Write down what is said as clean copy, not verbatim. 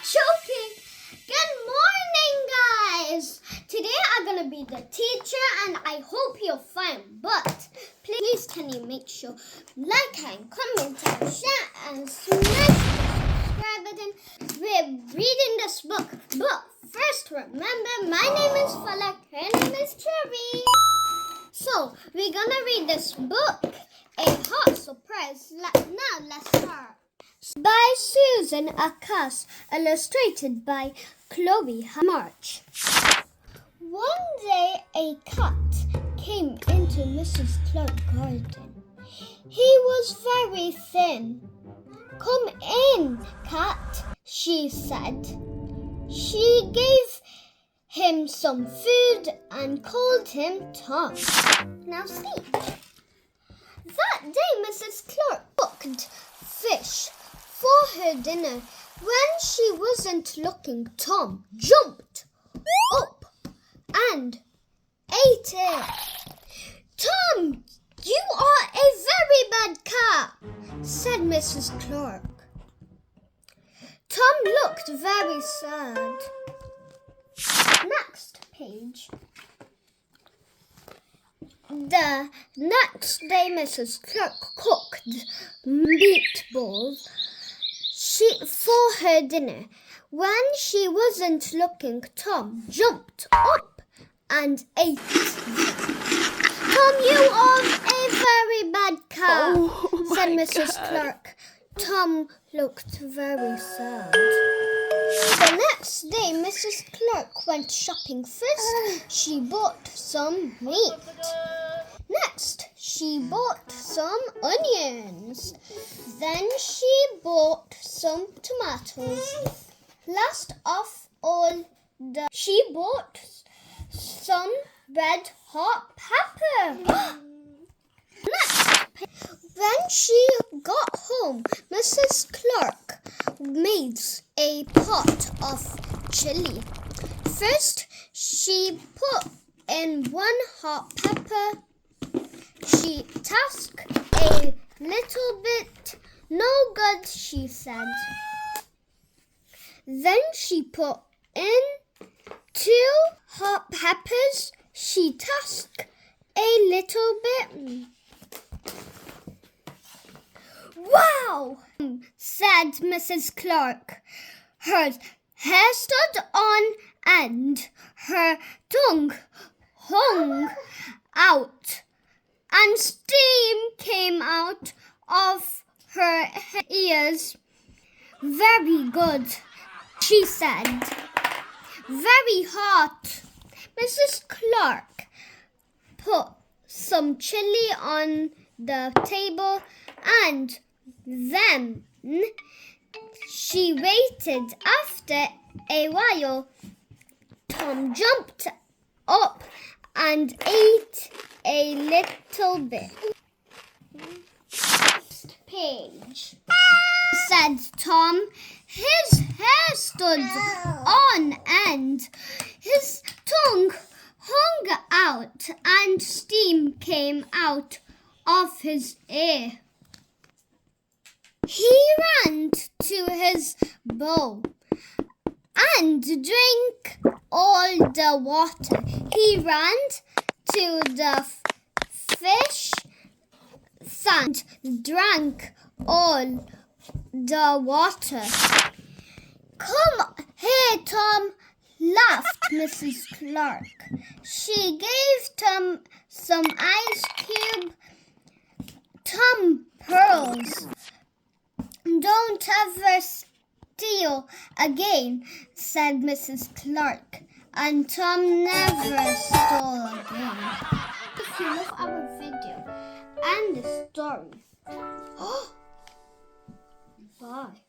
Choking. Good morning, guys. Today I'm gonna be the teacher, and I hope you're fine. But please, can you make sure like and comment and share and smash the subscribe button? We're reading this book. But first, remember, my name is Falak. Her name is Cherry. So we're gonna read this book. A hot surprise. Now let's start. By Susan Akas, illustrated by Chloe March. One day a cat came into Mrs. Clark's garden. He was very thin. "Come in, cat," she said. She gave him some food and called him Tom. Now see. That day Mrs. Clark cooked fish for her dinner. When she wasn't looking, Tom jumped up and ate it. "Tom, you are a very bad cat," said Mrs. Clark. Tom looked very sad. Next page. The next day Mrs. Clark cooked meatballs for her dinner. When she wasn't looking, Tom jumped up and ate them. "Tom, you are a very bad cat," said Mrs. Clark. Tom looked very sad. The next day, Mrs. Clark went shopping. First, she bought some meat. Next, she bought some onions. Then she bought some tomatoes. Last of all, she bought some red hot pepper. Next, when she got home, Mrs. Clark made a pot of chili. First, she put in one hot pepper. She tasted a little bit. "No good," she said. Then she put in 2 hot peppers. She tasted a little bit. "Wow!" said Mrs. Clark. Her hair stood on end. Her tongue hung out, and steam came out of her ears. "Very good," she said. "Very hot." Mrs. Clark put some chili on the table, and then she waited. After a while, Tom jumped up and ate a little bit. Next page. Said Tom. His hair stood on end. His tongue hung out, and steam came out of his ear. He ran to his bowl and drank all the water. He ran to the fish and drank all the water. "Come here, Tom," laughed Mrs. Clark. She gave Tom some ice cube. "Tom pearls. Don't ever steal again," said Mrs. Clark. And Tom never stole again. If you love our video and the story, bye.